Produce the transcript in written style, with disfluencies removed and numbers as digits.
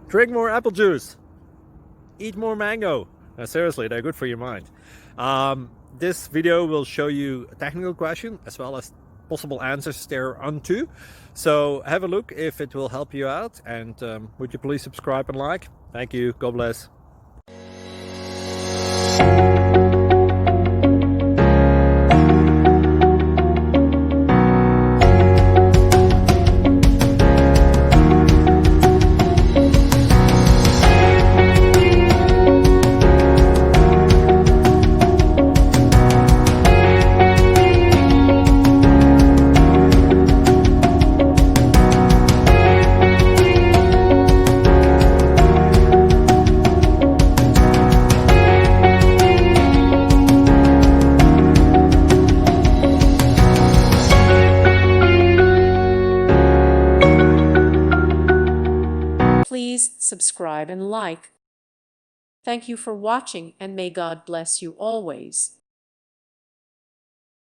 Drink more apple juice. Eat more mango. Seriously, they're good for your mind. This video will show you a technical question as well as possible answers thereunto. So have a look if it will help you out, and would you please subscribe and like? Thank you. God bless. Please subscribe and like. Thank you for watching, and may God bless you always.